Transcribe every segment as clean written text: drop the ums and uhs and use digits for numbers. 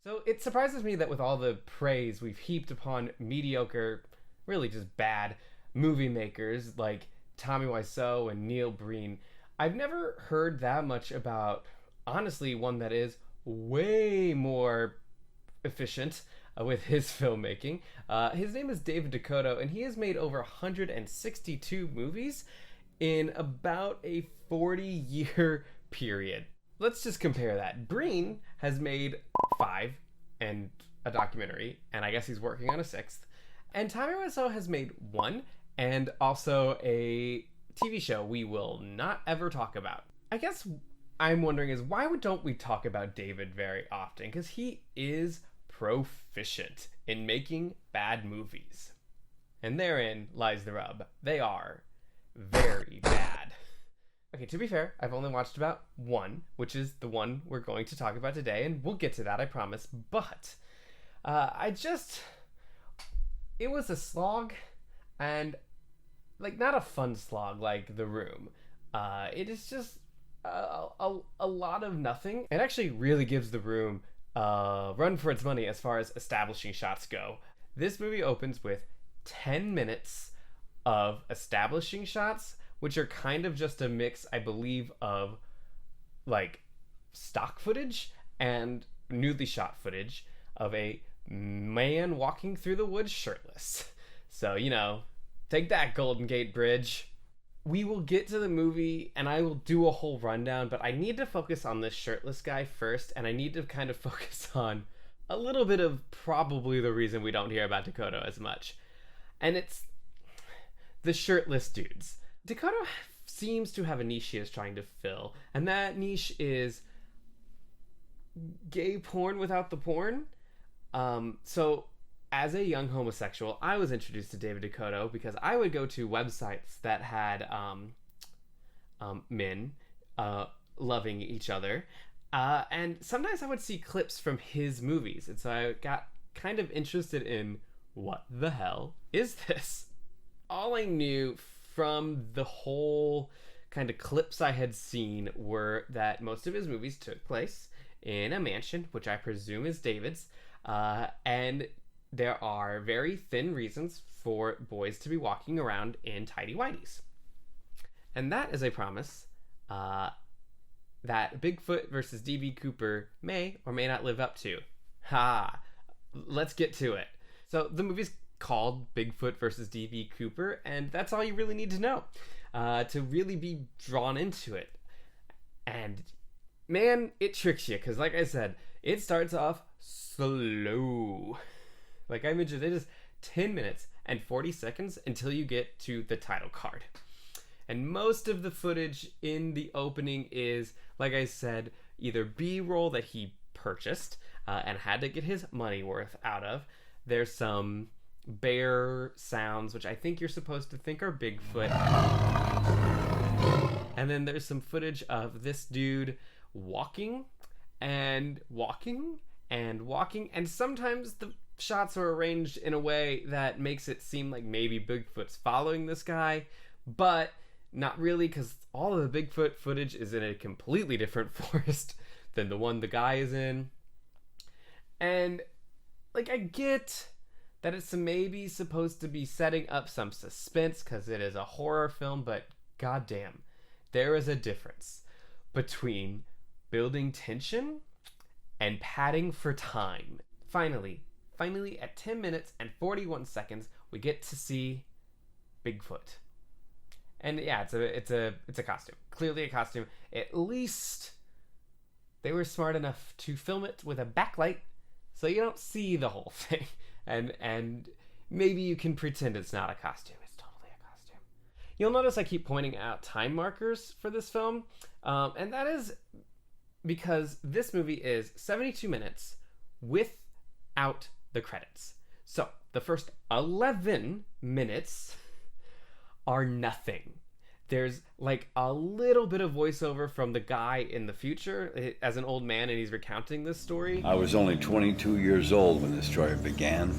So it surprises me that with all the praise we've heaped upon mediocre, really just bad movie makers like Tommy Wiseau and Neil Breen, I've never heard that much about, honestly, one that is way more efficient with his filmmaking. His name is David Dakota, and he has made over 162 movies in about a 40-year period. Let's just compare that. Breen has made 5 and a documentary, and I guess he's working on a 6th. And Tommy Wiseau has made 1 and also a TV show we will not ever talk about. I guess I'm wondering is why don't we talk about David very often? Because he is proficient in making bad movies. And therein lies the rub. They are very bad. Okay, to be fair, I've only watched about 1, which is the one we're going to talk about today, and we'll get to that, I promise. But it was a slog, and like not a fun slog like The Room. It is just a lot of nothing. It actually really gives The Room a run for its money as far as establishing shots go. This movie opens with 10 minutes of establishing shots, which are kind of just a mix, I believe, of like stock footage and newly shot footage of a man walking through the woods shirtless. So, take that, Golden Gate Bridge. We will get to the movie and I will do a whole rundown, but I need to focus on this shirtless guy first, and I need to kind of focus on a little bit of probably the reason we don't hear about Dakota as much. And it's the shirtless dudes. Dakota seems to have a niche he is trying to fill, and that niche is gay porn without the porn. So as a young homosexual, I was introduced to David Dakota because I would go to websites that had men loving each other, and sometimes I would see clips from his movies, and so I got kind of interested in what the hell is this? All I knew from the whole kind of clips I had seen were that most of his movies took place in a mansion, which I presume is David's, and there are very thin reasons for boys to be walking around in tidy whities. And that is a promise that Bigfoot versus D.B. Cooper may or may not live up to. Let's get to it. So the movie's called Bigfoot versus D.B. Cooper, and that's all you really need to know to really be drawn into it. And man, it tricks you, because like I said, it starts off slow. Like I mentioned, it is 10 minutes and 40 seconds until you get to the title card. And most of the footage in the opening is, like I said, either B-roll that he purchased and had to get his money worth out of. There's some bear sounds, which I think you're supposed to think are Bigfoot. And then there's some footage of this dude walking and walking and walking. And sometimes the shots are arranged in a way that makes it seem like maybe Bigfoot's following this guy, but not really, because all of the Bigfoot footage is in a completely different forest than the one the guy is in. And like, I get that it's maybe supposed to be setting up some suspense because it is a horror film, but goddamn, there is a difference between building tension and padding for time. Finally, at 10 minutes and 41 seconds, we get to see Bigfoot. And yeah, it's a costume. Clearly a costume. At least they were smart enough to film it with a backlight so you don't see the whole thing. And maybe you can pretend it's not a costume. It's totally a costume. You'll notice I keep pointing out time markers for this film. And that is because this movie is 72 minutes without the credits. So the first 11 minutes are nothing. There's like a little bit of voiceover from the guy in the future as an old man, and he's recounting this story. I was only 22 years old when the story began,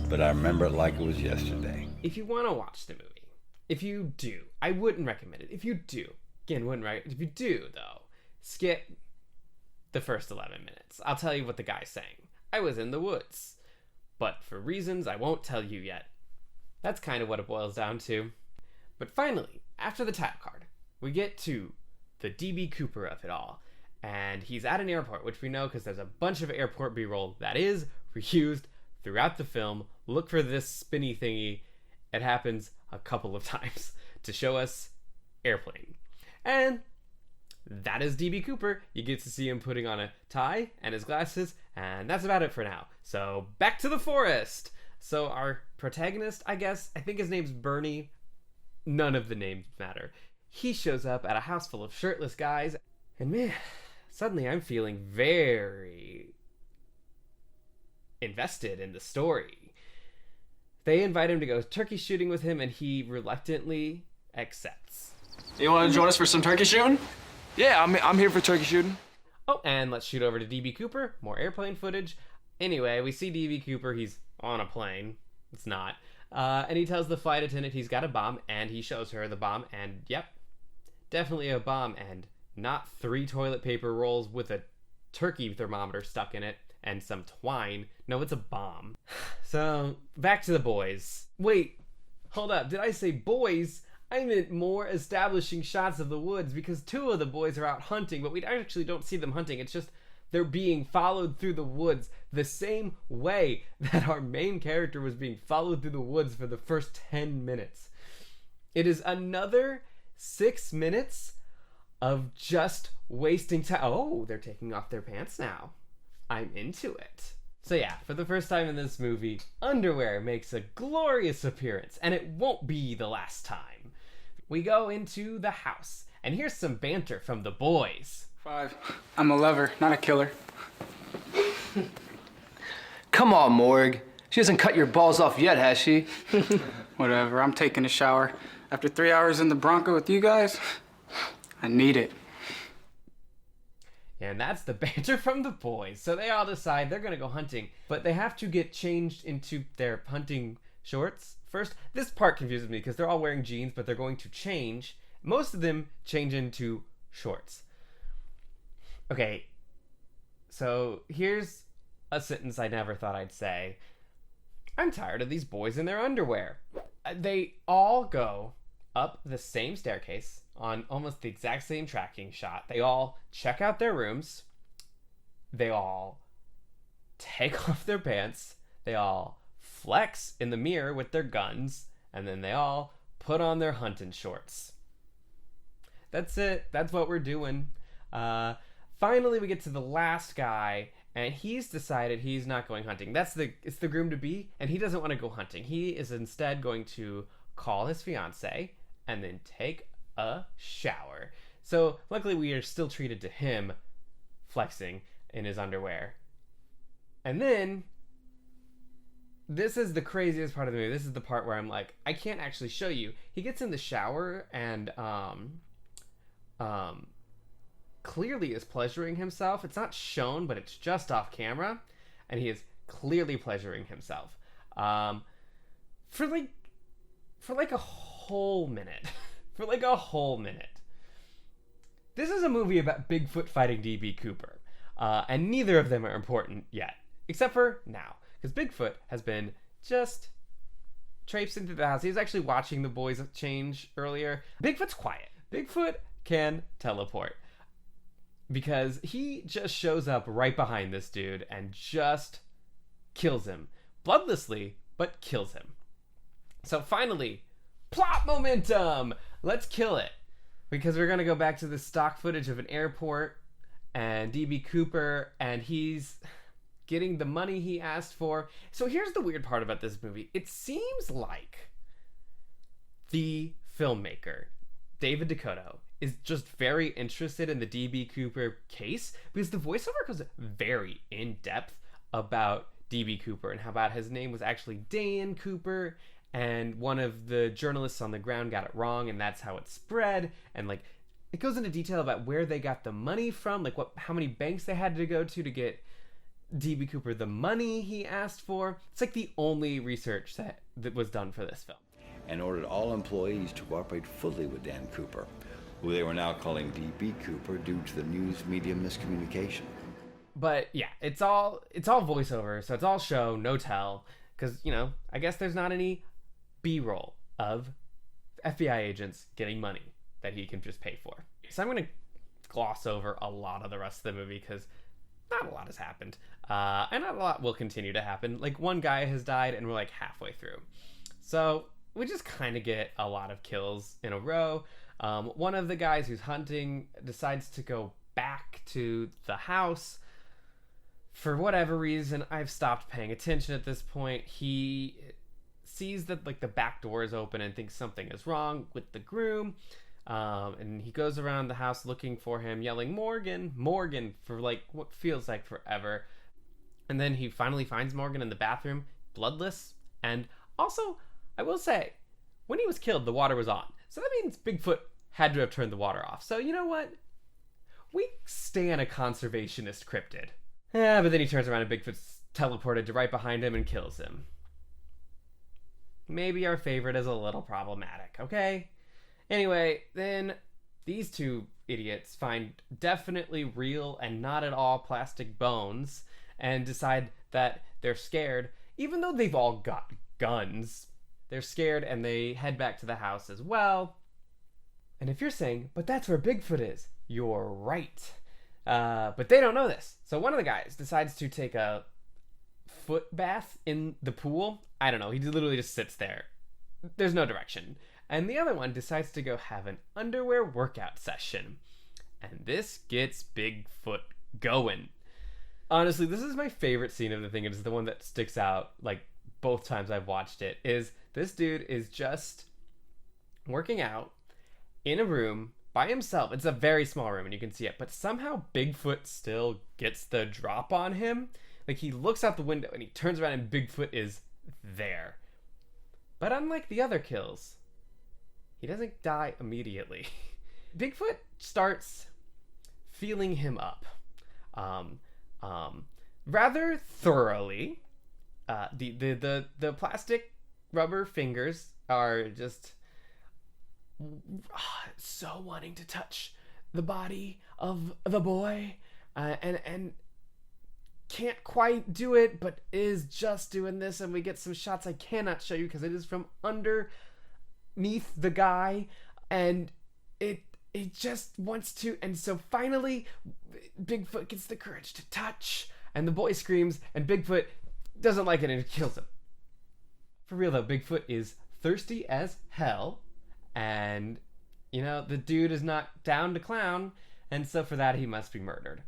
but I remember it like it was yesterday. If you want to watch the movie, if you do, I wouldn't recommend it. If you do, again, wouldn't recommend. If you do, though, skip the first 11 minutes. I'll tell you what the guy's saying. I was in the woods. But for reasons I won't tell you yet. That's kind of what it boils down to. But finally, after the title card, we get to the D.B. Cooper of it all. And he's at an airport, which we know because there's a bunch of airport B-roll that is reused throughout the film. Look for this spinny thingy. It happens a couple of times to show us airplane. And that is D.B. Cooper. You get to see him putting on a tie and his glasses, and that's about it for now. So back to the forest. So our protagonist, I think his name's Bernie. None of the names matter. He shows up at a house full of shirtless guys, and man, suddenly I'm feeling very invested in the story. They invite him to go turkey shooting with him, and he reluctantly accepts. You want to join us for some turkey shooting? Yeah, I'm here for turkey shooting. Oh, and let's shoot over to D.B. Cooper. More airplane footage. Anyway, we see D.B. Cooper. He's on a plane. It's not. And he tells the flight attendant he's got a bomb, and he shows her the bomb, and yep, definitely a bomb, and not 3 toilet paper rolls with a turkey thermometer stuck in it and some twine. No, it's a bomb. So, back to the boys. Wait, hold up. Did I say boys? I meant more establishing shots of the woods, because 2 of the boys are out hunting, but we actually don't see them hunting. It's just they're being followed through the woods the same way that our main character was being followed through the woods for the first 10 minutes. It is another 6 minutes of just wasting time. Oh, they're taking off their pants now. I'm into it. So yeah, for the first time in this movie, underwear makes a glorious appearance, and it won't be the last time. We go into the house, and here's some banter from the boys. 5. I'm a lover, not a killer. Come on, Morg. She hasn't cut your balls off yet, has she? Whatever, I'm taking a shower. After 3 hours in the Bronco with you guys, I need it. And that's the banter from the boys. So they all decide they're going to go hunting, but they have to get changed into their hunting shorts first. This part confuses me because they're all wearing jeans, but they're going to change. Most of them change into shorts. Okay, so here's a sentence I never thought I'd say. I'm tired of these boys in their underwear. They all go up the same staircase on almost the exact same tracking shot. They all check out their rooms. They all take off their pants. They all flex in the mirror with their guns. And then they all put on their hunting shorts. That's it. That's what we're doing. Finally, we get to the last guy, and he's decided he's not going hunting. It's the groom-to-be, and he doesn't want to go hunting. He is instead going to call his fiancée and then take a shower. So luckily we are still treated to him flexing in his underwear. And then this is the craziest part of the movie. This is the part where I'm like, I can't actually show you. He gets in the shower and clearly is pleasuring himself. It's not shown, but it's just off camera, and he is clearly pleasuring himself for like a whole minute. For like a whole minute. This is a movie about Bigfoot fighting D.B. Cooper, and neither of them are important yet, except for now, because Bigfoot has been just traipsed into the house. He was actually watching the boys change earlier. Bigfoot's quiet. Bigfoot can teleport, because he just shows up right behind this dude and just kills him. Bloodlessly, but kills him. So finally, plot momentum! Let's kill it. Because we're going to go back to the stock footage of an airport and D.B. Cooper, and he's getting the money he asked for. So here's the weird part about this movie. It seems like the filmmaker, David Dakota, is just very interested in the D.B. Cooper case, because the voiceover goes very in-depth about D.B. Cooper and how about his name was actually Dan Cooper, and one of the journalists on the ground got it wrong, and that's how it spread. And like, it goes into detail about where they got the money from, like how many banks they had to go to get D.B. Cooper the money he asked for. It's like the only research that was done for this film. And ordered all employees to cooperate fully with Dan Cooper, who they were now calling D.B. Cooper due to the news media miscommunication. But yeah, it's all voiceover, so it's all show, no tell, because I guess there's not any B-roll of FBI agents getting money that he can just pay for. So I'm gonna gloss over a lot of the rest of the movie because not a lot has happened, and not a lot will continue to happen. Like, one guy has died, and we're like halfway through, so we just kind of get a lot of kills in a row. One of the guys who's hunting decides to go back to the house. For whatever reason, I've stopped paying attention at this point. He sees that the back door is open and thinks something is wrong with the groom. And he goes around the house looking for him, yelling, "Morgan, Morgan," for what feels like forever. And then he finally finds Morgan in the bathroom, bloodless. And also, I will say, when he was killed, the water was on. So that means Bigfoot had to have turned the water off. So you know what? We stan a conservationist cryptid. Yeah, but then he turns around and Bigfoot's teleported to right behind him and kills him. Maybe our favorite is a little problematic, okay? Anyway, then these two idiots find definitely real and not at all plastic bones and decide that they're scared, even though they've all got guns. They're scared and they head back to the house as well. And if you're saying, but that's where Bigfoot is, you're right. But they don't know this. So one of the guys decides to take a foot bath in the pool. I don't know. He literally just sits there. There's no direction. And the other one decides to go have an underwear workout session. And this gets Bigfoot going. Honestly, this is my favorite scene of the thing. It's the one that sticks out both times I've watched it. Is this dude is just working out in a room by himself. It's a very small room and you can see it, but somehow Bigfoot still gets the drop on him. He looks out the window and he turns around and Bigfoot is there. But unlike the other kills, he doesn't die immediately. Bigfoot starts feeling him up rather thoroughly. The plastic rubber fingers are just so wanting to touch the body of the boy, and can't quite do it, but is just doing this, and we get some shots I cannot show you because it is from underneath the guy, and it just wants to, and so finally Bigfoot gets the courage to touch, and the boy screams, and Bigfoot doesn't like it and kills him. For real though, Bigfoot is thirsty as hell. And, the dude is not down to clown, and so for that he must be murdered.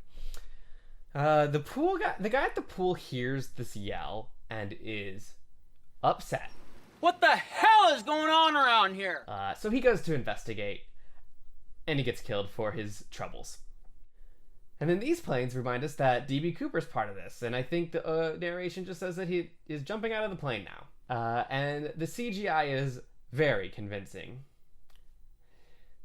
The guy at the pool hears this yell and is upset. What the hell is going on around here? So he goes to investigate, and he gets killed for his troubles. And then these planes remind us that D.B. Cooper's part of this, and I think the narration just says that he is jumping out of the plane now. And the CGI is very convincing.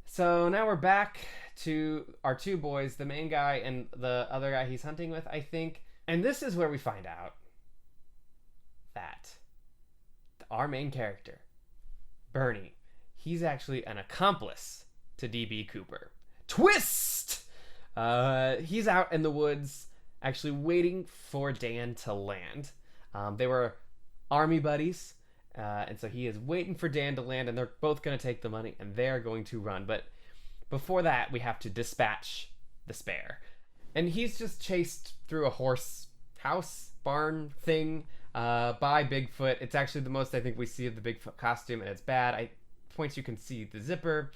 So now we're back to our two boys, the main guy and the other guy he's hunting with, I think. And this is where we find out that our main character, Bernie, he's actually an accomplice to D.B. Cooper. Twist! He's out in the woods actually waiting for Dan to land. They were army buddies. And so he is waiting for Dan to land, and they're both going to take the money, and they're going to run. But before that, we have to dispatch the spare. And he's just chased through a horse house, barn thing by Bigfoot. It's actually the most I think we see of the Bigfoot costume, and it's bad. At points you can see the zipper.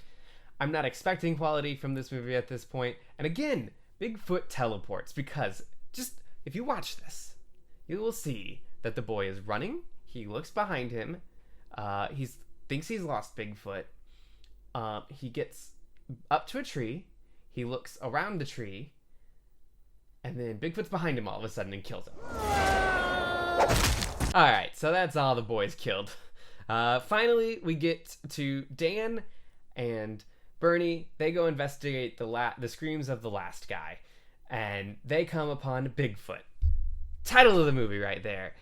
I'm not expecting quality from this movie at this point. And again, Bigfoot teleports, because just if you watch this, you will see that the boy is running. He looks behind him. He thinks he's lost Bigfoot. He gets up to a tree. He looks around the tree. And then Bigfoot's behind him all of a sudden and kills him. Alright, so that's all the boys killed. Finally, we get to Dan and Bernie. They go investigate the screams of the last guy. And they come upon Bigfoot. Title of the movie right there.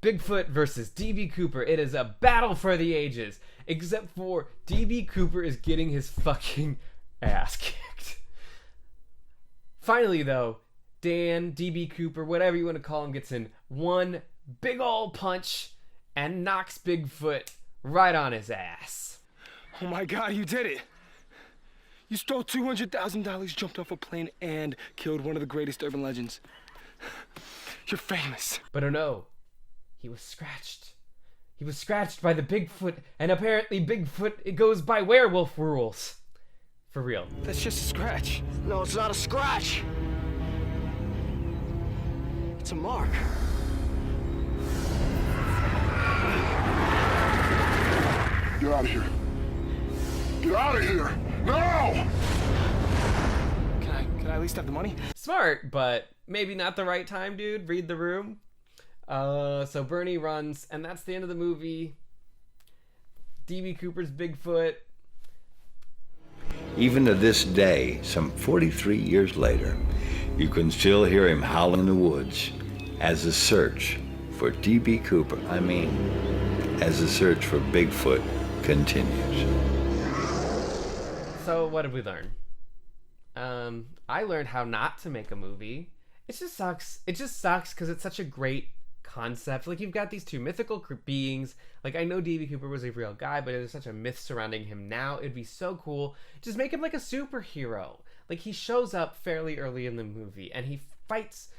Bigfoot versus D.B. Cooper. It is a battle for the ages. Except for D.B. Cooper is getting his fucking ass kicked. Finally, though, Dan, DB Cooper, whatever you want to call him, gets in one big ol' punch and knocks Bigfoot right on his ass. Oh my God, you did it. You stole $200,000, jumped off a plane, and killed one of the greatest urban legends. You're famous. But oh no, he was scratched. He was scratched by the Bigfoot, and apparently Bigfoot, it goes by werewolf rules. For real. That's just a scratch. No, it's not a scratch. It's a mark. Get out of here. Get out of here! No! Can I at least have the money? Smart, but maybe not the right time, dude. Read the room. So Bernie runs, and that's the end of the movie. DB Cooper's Bigfoot. Even to this day, some 43 years later, you can still hear him howling in the woods as the search for D.B. Cooper, as the search for Bigfoot continues. So what did we learn? I learned how not to make a movie. It just sucks. It just sucks because it's such a great concept. Like, you've got these two mythical beings. Like, I know D.B. Cooper was a real guy, but there's such a myth surrounding him now. It'd be so cool. Just make him like a superhero. Like, he shows up fairly early in the movie, and he fights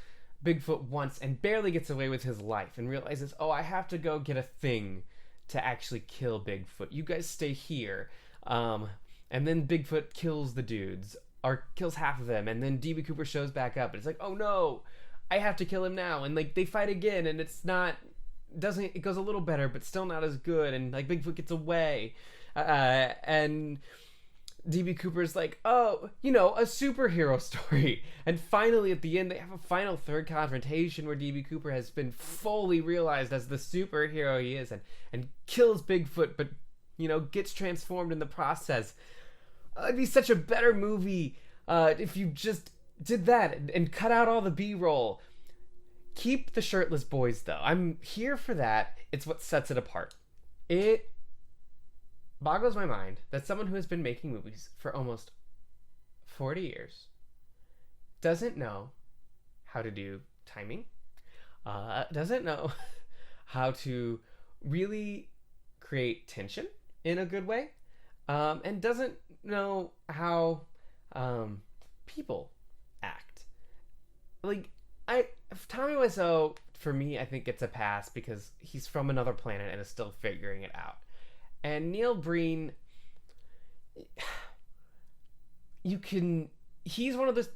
Bigfoot once and barely gets away with his life and realizes, oh, I have to go get a thing to actually kill Bigfoot. You guys stay here. And then Bigfoot kills the dudes, or kills half of them, and then D.B. Cooper shows back up, and it's like, oh no, I have to kill him now. And like, they fight again, and it goes a little better, but still not as good, and like, Bigfoot gets away. And D.B. Cooper's like, oh, a superhero story. And finally, at the end, they have a final third confrontation where D.B. Cooper has been fully realized as the superhero he is, and kills Bigfoot, but, gets transformed in the process. It'd be such a better movie if you just did that and cut out all the B-roll. Keep the shirtless boys, though. I'm here for that. It's what sets it apart. It boggles my mind that someone who has been making movies for almost 40 years doesn't know how to do timing, doesn't know how to really create tension in a good way, and doesn't know how people act. Like, Tommy Wiseau, for me, I think it's a pass because he's from another planet and is still figuring it out. And Neil Breen, he's one of those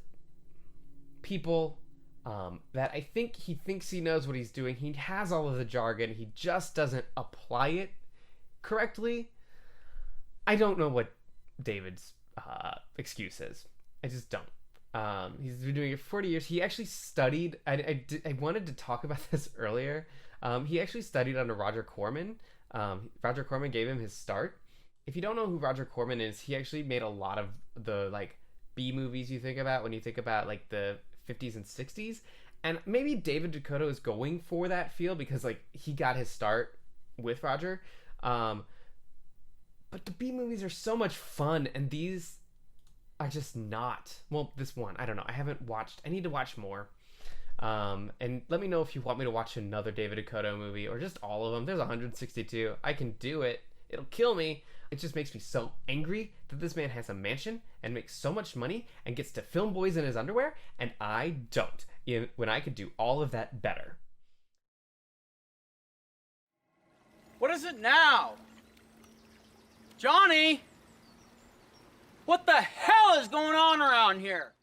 people that I think he thinks he knows what he's doing. He has all of the jargon. He just doesn't apply it correctly. I don't know what David's excuse is. I just don't. He's been doing it for 40 years. He actually studied, I wanted to talk about this earlier. He actually studied under Roger Corman. Roger Corman gave him his start. If you don't know who Roger Corman is, he actually made a lot of the like B movies you think about when you think about like the 50s and 60s. And maybe David Dakota is going for that feel because like he got his start with Roger. But the B movies are so much fun, and these are just not. Well, this one, I don't know. I need to watch more. And let me know if you want me to watch another David Dakota movie or just all of them. There's 162. I can do it. It'll kill me. It just makes me so angry that this man has a mansion and makes so much money and gets to film boys in his underwear, and I don't. When I could do all of that better. What is it now? Johnny? What the hell is going on around here?